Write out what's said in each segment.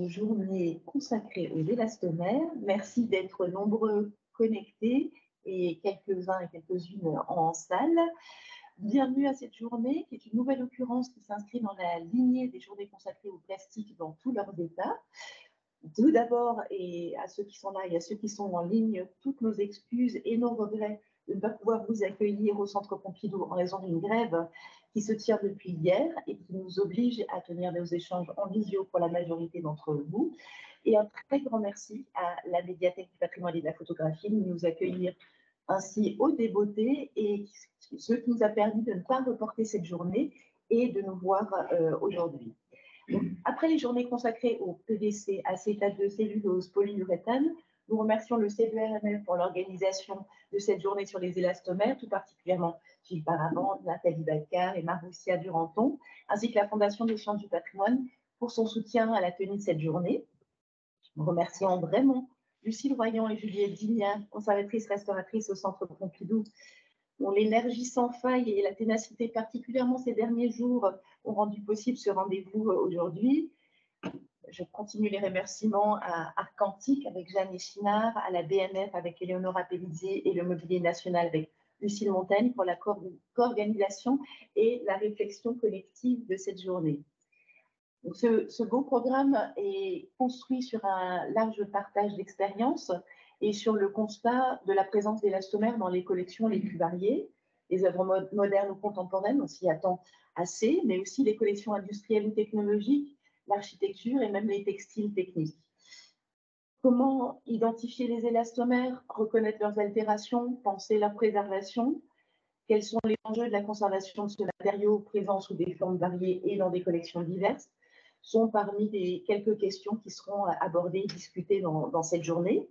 journée consacrée aux élastomères. Merci d'être nombreux connectés et quelques-uns et quelques-unes en salle. Bienvenue à cette journée qui est une nouvelle occurrence qui s'inscrit dans la lignée des journées consacrées au plastique dans tous leurs états. Tout d'abord, et à ceux qui sont là et à ceux qui sont en ligne, toutes nos excuses et nos regrets de ne pas pouvoir vous accueillir au Centre Pompidou en raison d'une grève qui se tient depuis hier et qui nous oblige à tenir nos échanges en visio pour la majorité d'entre vous. Et un très grand merci à la Médiathèque du patrimoine et de la photographie de nous accueillir ainsi au Débeauté et ce qui nous a permis de ne pas reporter cette journée et de nous voir aujourd'hui. Donc, après les journées consacrées au PVC, acétate de cellulose, polyuréthane, nous remercions le CERMF pour l'organisation de cette journée sur les élastomères, tout particulièrement Gilles Paravant, Nathalie Baccar et Maroussia Duranton, ainsi que la Fondation des sciences du patrimoine pour son soutien à la tenue de cette journée. Nous remercions vraiment Lucille Royan et Juliette Dignat, conservatrices restauratrices au Centre Pompidou, dont l'énergie sans faille et la ténacité, particulièrement ces derniers jours, ont rendu possible ce rendez-vous aujourd'hui. Je continue les remerciements à Arcantique avec Jeanne Echinard, à la BNF avec Éléonora Pellizier et le Mobilier National avec Lucille Montaigne pour la co-organisation et la réflexion collective de cette journée. Donc ce beau programme est construit sur un large partage d'expériences et sur le constat de la présence d'élastomères dans les collections les plus variées. Les œuvres modernes ou contemporaines, on s'y attend assez, mais aussi les collections industrielles ou technologiques, l'architecture et même les textiles techniques. Comment identifier les élastomères, reconnaître leurs altérations, penser leur préservation? Quels sont les enjeux de la conservation de ce matériau présent sous des formes variées et dans des collections diverses? Sont parmi les quelques questions qui seront abordées et discutées dans cette journée.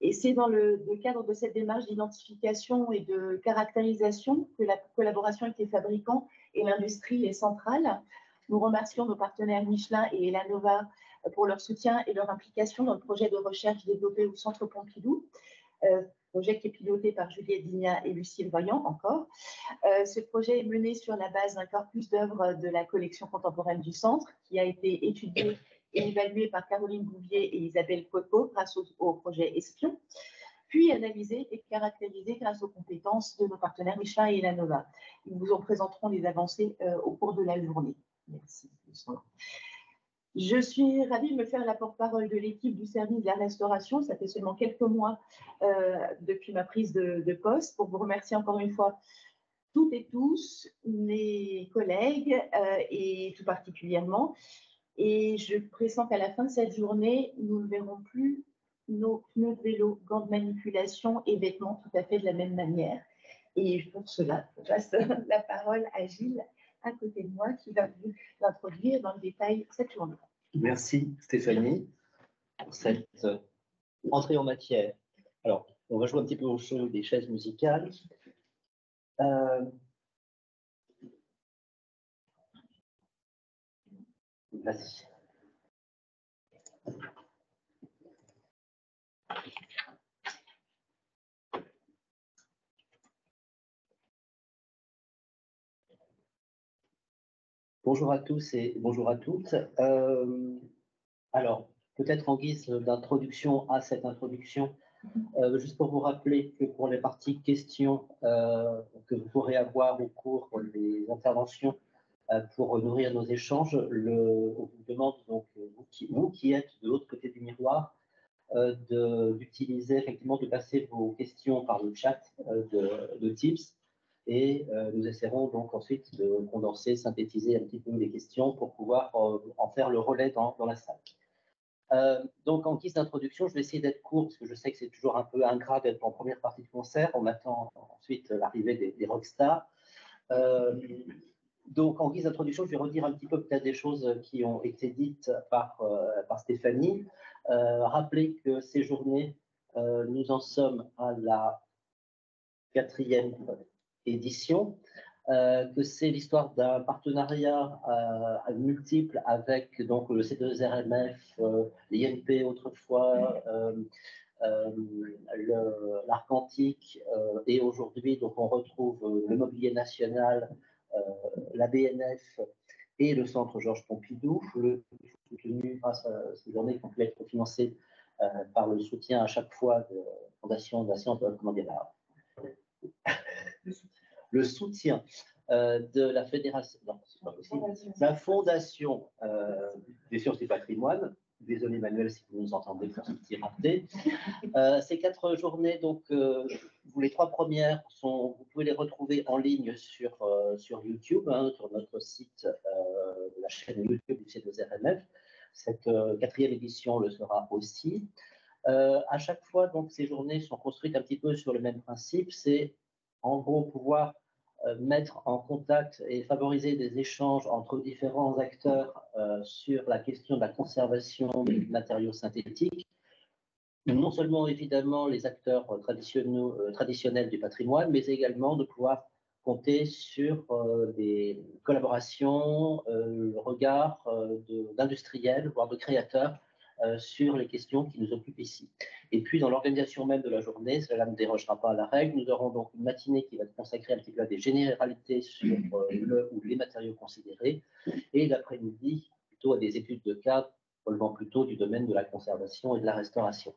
Et c'est dans le cadre de cette démarche d'identification et de caractérisation que la collaboration avec les fabricants et l'industrie est centrale. Nous remercions nos partenaires Michelin et Elanova pour leur soutien et leur implication dans le projet de recherche développé au Centre Pompidou, projet qui est piloté par Juliette Dignat et Lucille Royan encore. Ce projet est mené sur la base d'un corpus d'œuvres de la collection contemporaine du Centre qui a été étudié et évalué par Caroline Bouvier et Isabelle Coco grâce au projet Espion, puis analysé et caractérisé grâce aux compétences de nos partenaires Michelin et Elanova. Ils vous en présenteront les avancées au cours de la journée. Merci. Je suis ravie de me faire la porte-parole de l'équipe du service de la restauration. Ça fait seulement quelques mois depuis ma prise de poste pour vous remercier encore une fois toutes et tous, mes collègues et tout particulièrement. Et je pressens qu'à la fin de cette journée, nous ne verrons plus nos pneus de vélo, gants de manipulation et vêtements tout à fait de la même manière. Et pour cela, je passe la parole à Gilles, à côté de moi, qui va vous introduire dans le détail cette journée. Merci Stéphanie pour cette entrée en matière. Alors, on va jouer un petit peu au jeu des chaises musicales. Vas-y. Bonjour à tous et bonjour à toutes. Alors, peut-être en guise d'introduction à cette introduction, juste pour vous rappeler que pour les parties questions que vous pourrez avoir au cours des interventions pour nourrir nos échanges, on vous demande donc, vous qui êtes de l'autre côté du miroir, d'utiliser effectivement, de passer vos questions par le chat de Teams. Et nous essaierons donc ensuite de condenser, synthétiser un petit peu les questions pour pouvoir en faire le relais dans la salle. Donc en guise d'introduction, je vais essayer d'être court parce que je sais que c'est toujours un peu ingrat d'être en première partie du concert. On attend ensuite l'arrivée des rockstars. Donc en guise d'introduction, je vais redire un petit peu peut-être des choses qui ont été dites par Stéphanie. Rappeler que ces journées, nous en sommes à la 4e édition, que c'est l'histoire d'un partenariat multiple avec donc, le C2RMF, l'INP autrefois, l'Arcantique, et aujourd'hui donc on retrouve le Mobilier National, la BNF et le Centre Georges Pompidou, soutenu grâce à ces journées qui ont pu être financées par le soutien à chaque fois de la Fondation de la science, comment dire, le soutien de la fédération, non, c'est pas possible, la Fondation des sciences du patrimoine. Désolé Emmanuel si vous nous entendez pour ce petit raté. Ces 4 journées, donc, les 3 premières, vous pouvez les retrouver en ligne sur YouTube, hein, sur notre site, la chaîne YouTube du C2RMF. Cette 4e édition le sera aussi. À chaque fois, donc, ces journées sont construites un petit peu sur le même principe, c'est en gros pouvoir mettre en contact et favoriser des échanges entre différents acteurs sur la question de la conservation des matériaux synthétiques. Non seulement évidemment les acteurs traditionnels du patrimoine, mais également de pouvoir compter sur des collaborations, le regard d'industriels, voire de créateurs sur les questions qui nous occupent ici. Et puis dans l'organisation même de la journée, cela ne dérogera pas à la règle, nous aurons donc une matinée qui va être consacrée un petit peu à des généralités sur le ou les matériaux considérés, et l'après-midi plutôt à des études de cas relevant plutôt du domaine de la conservation et de la restauration.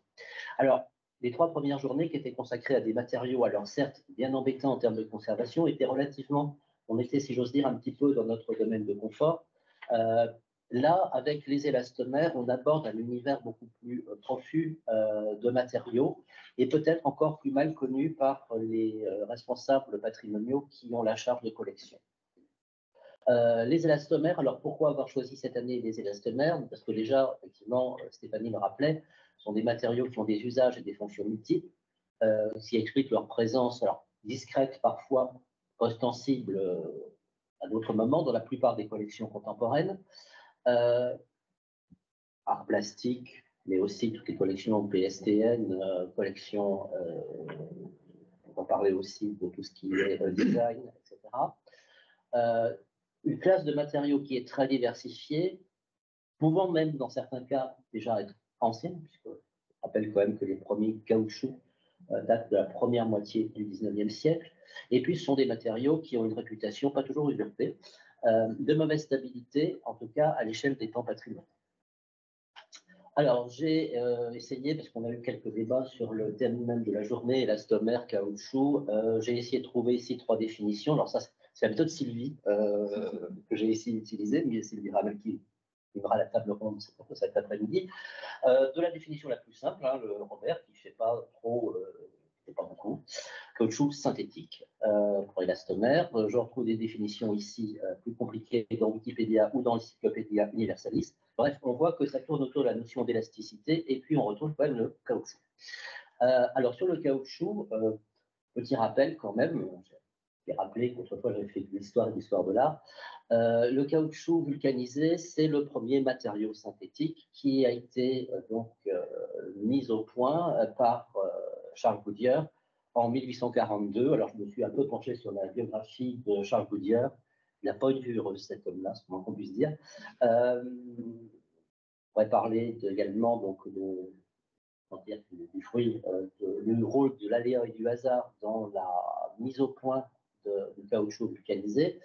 Alors, les 3 premières journées qui étaient consacrées à des matériaux, alors certes bien embêtants en termes de conservation, étaient relativement, on était, si j'ose dire, un petit peu dans notre domaine de confort. Là, avec les élastomères, on aborde un univers beaucoup plus profus de matériaux et peut-être encore plus mal connu par les responsables patrimoniaux qui ont la charge de collection. Les élastomères, alors pourquoi avoir choisi cette année les élastomères? Parce que déjà, effectivement, Stéphanie le rappelait, sont des matériaux qui ont des usages et des fonctions multiples, ce qui explique leur présence, alors discrète parfois, ostensible à d'autres moments, dans la plupart des collections contemporaines. Art plastique, mais aussi toutes les collections PSTN, collections, on va parler aussi de tout ce qui est design, etc. Une classe de matériaux qui est très diversifiée, pouvant même dans certains cas déjà être ancienne, puisque je rappelle quand même que les premiers caoutchoucs datent de la première moitié du 19e siècle, et puis ce sont des matériaux qui ont une réputation pas toujours usurpée, de mauvaise stabilité, en tout cas à l'échelle des temps patrimoniaux. Alors j'ai essayé, parce qu'on a eu quelques débats sur le thème même de la journée, élastomère, caoutchouc, j'ai essayé de trouver ici 3 définitions. Alors ça, c'est la méthode Sylvie que j'ai essayé d'utiliser, mais Sylvie Ramel qui livrera la table ronde cet après-midi. De la définition la plus simple, hein, le Robert, qui ne fait pas trop, fait pas beaucoup, caoutchouc synthétique pour élastomère. Je retrouve des définitions ici plus compliquées dans Wikipédia ou dans l'Encyclopédia Universalis. Bref, on voit que ça tourne autour de la notion d'élasticité et puis on retrouve quand même le caoutchouc. Alors sur le caoutchouc, petit rappel quand même, j'ai rappelé qu'autrefois j'avais fait de l'histoire et de l'histoire de l'art. Le caoutchouc vulcanisé, c'est le premier matériau synthétique qui a été mis au point par Charles Goodyear en 1842. Alors je me suis un peu penché sur la biographie de Charles Goodyear. Il n'a pas une vue heureuse, cet homme-là, c'est comment qu'on puisse dire. On pourrait parler également donc, du fruit, du rôle de l'aléa et du hasard dans la mise au point du caoutchouc vulcanisé.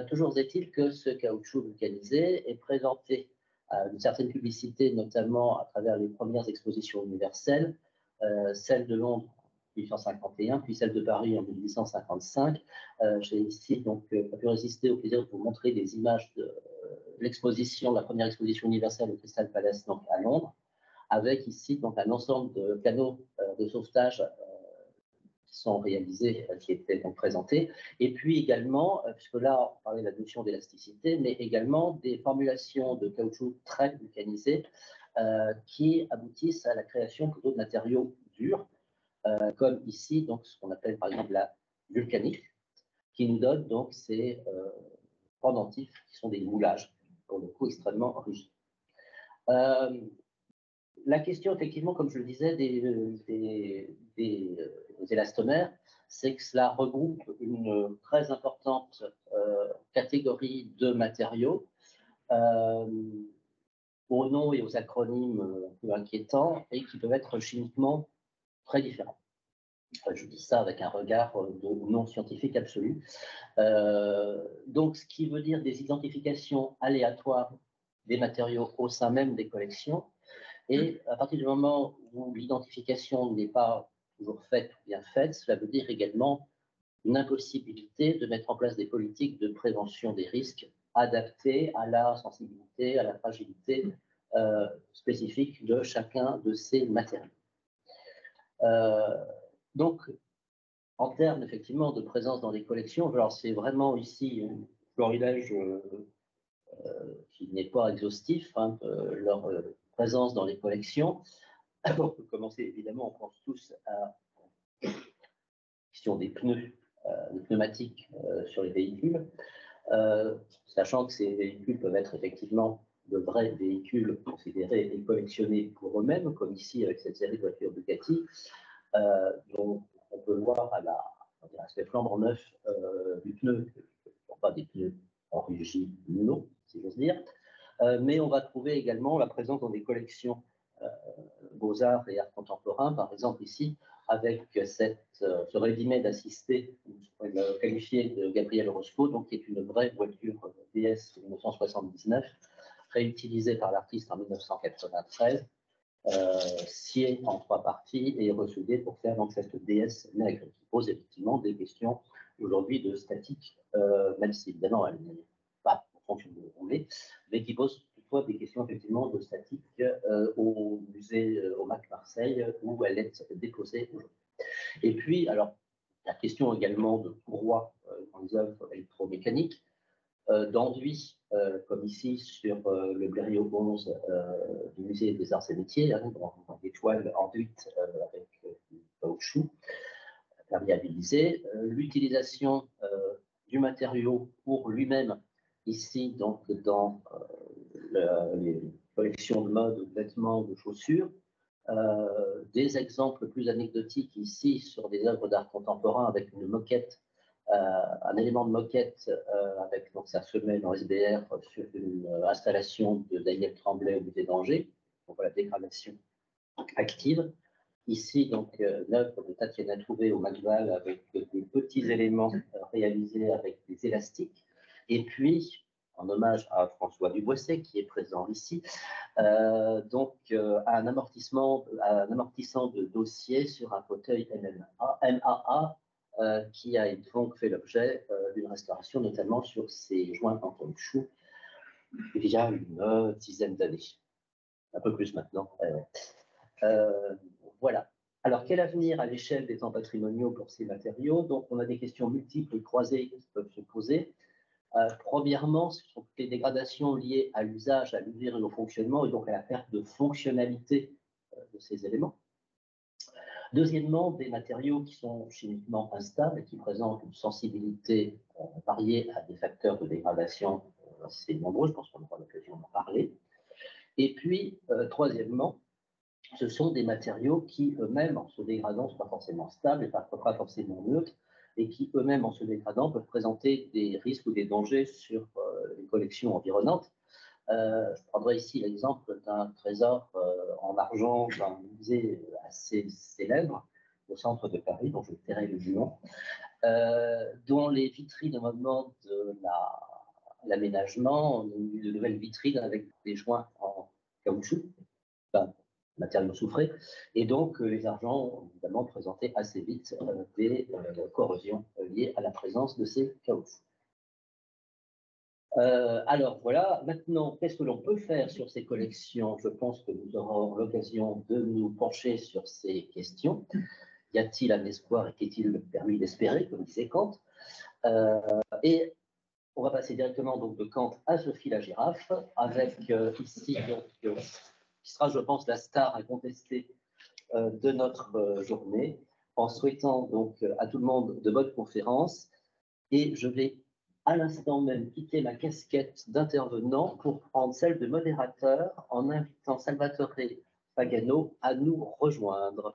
Toujours est-il que ce caoutchouc vulcanisé est présenté à une certaine publicité, notamment à travers les premières expositions universelles, celle de Londres en 1851, puis celle de Paris en 1855. J'ai ici donc pas pu résister au plaisir de vous montrer des images de l'exposition, la première exposition universelle au Crystal Palace donc à Londres, avec ici donc un ensemble de canaux de sauvetage qui sont réalisés, qui étaient donc présentés, et puis également, puisque là on parlait de la notion d'élasticité, mais également des formulations de caoutchouc très vulcanisés qui aboutissent à la création plutôt de matériaux durs, comme ici donc ce qu'on appelle par exemple la vulcanite, qui nous donne donc ces pendentifs qui sont des moulages, pour le coup extrêmement rigides. La question, effectivement, comme je le disais, des élastomères, c'est que cela regroupe une très importante catégorie de matériaux aux noms et aux acronymes un peu inquiétants et qui peuvent être chimiquement très différents. Je dis ça avec un regard de non scientifique absolu. Donc, ce qui veut dire des identifications aléatoires des matériaux au sein même des collections. Et à partir du moment où l'identification n'est pas toujours faite ou bien faite, cela veut dire également une impossibilité de mettre en place des politiques de prévention des risques adaptées à la sensibilité, à la fragilité spécifique de chacun de ces matériaux. Donc, en termes effectivement de présence dans les collections, alors c'est vraiment ici un florilège qui n'est pas exhaustif, hein, de leur présence dans les collections. On peut commencer évidemment, on pense tous à la question des pneus, des pneumatiques sur les véhicules, sachant que ces véhicules peuvent être effectivement de vrais véhicules considérés et collectionnés pour eux-mêmes, comme ici avec cette série de voitures Ducati, dont on peut voir à l'aspect flambant neuf du pneu, pas des pneus originaux, si j'ose dire, mais on va trouver également la présence dans des collections beaux-arts et art contemporain, par exemple ici, avec ce ready-made assisté, je pourrais le qualifier de Gabriel Roscoe, donc qui est une vraie voiture DS 1979, réutilisée par l'artiste en 1993, sciée en 3 parties et ressoudée pour faire donc cette DS maigre, qui pose effectivement des questions aujourd'hui de statique, même si évidemment elle n'est pas en fonction de rouler, mais qui pose toutefois des questions effectivement de statique au musée, au MAC Marseille, où elle est déposée aujourd'hui. Et puis, alors, la question également de courroies dans les œuvres électromécaniques, d'enduit, comme ici sur le Blériot 11 du musée des Arts et Métiers, hein, dans des toiles enduites avec du caoutchouc perméabilisé, l'utilisation du matériau pour lui-même, ici donc dans les collections de mode, de vêtements, de chaussures, des exemples plus anecdotiques ici sur des œuvres d'art contemporain avec une moquette, un élément de moquette avec donc sa semelle en SBR sur une installation de Daniel Tremblay au musée d'Angers, donc la dégradation active. Ici, donc, l'œuvre de Tatiana Trouvé au McVal avec des petits éléments réalisés avec des élastiques. Et puis, en hommage à François Duboisset, qui est présent ici, donc un amortissant de dossier sur un fauteuil MAA qui a donc fait l'objet d'une restauration, notamment sur ses joints en caoutchouc, il y a une dizaine d'années, un peu plus maintenant. Voilà. Alors, quel avenir à l'échelle des temps patrimoniaux pour ces matériaux? Donc, on a des questions multiples et croisées qui peuvent se poser. Premièrement, ce sont les dégradations liées à l'usage, à l'usure et au fonctionnement, et donc à la perte de fonctionnalité de ces éléments. Deuxièmement, des matériaux qui sont chimiquement instables et qui présentent une sensibilité variée à des facteurs de dégradation assez nombreux, je pense qu'on aura l'occasion d'en parler. Et puis, troisièmement, ce sont des matériaux qui eux-mêmes, en se dégradant, ne sont pas forcément stables et pas forcément neutres, et qui eux-mêmes, en se dégradant, peuvent présenter des risques ou des dangers sur les collections environnantes. Je prendrai ici l'exemple d'un trésor en argent d'un musée assez célèbre au centre de Paris, dont je tairai le nom, dont les vitrines au moment de l'aménagement, de nouvelles vitrines avec des joints en caoutchouc, enfin, matériaux soufrés, et donc les argents évidemment présentaient assez vite des corrosions liées à la présence de ces caoutchoucs. Alors voilà, maintenant, qu'est-ce que l'on peut faire sur ces collections? Je pense que nous aurons l'occasion de nous pencher sur ces questions. Y a-t-il un espoir et qu'est-il permis d'espérer, comme disait Kant? Et on va passer directement donc de Kant à Sophie la girafe, avec ici donc, qui sera, je pense, la star incontestée de notre journée, en souhaitant donc à tout le monde de bonnes conférences. Et je vais à l'instant même quitter ma casquette d'intervenant pour prendre celle de modérateur en invitant Salvatore Pagano à nous rejoindre.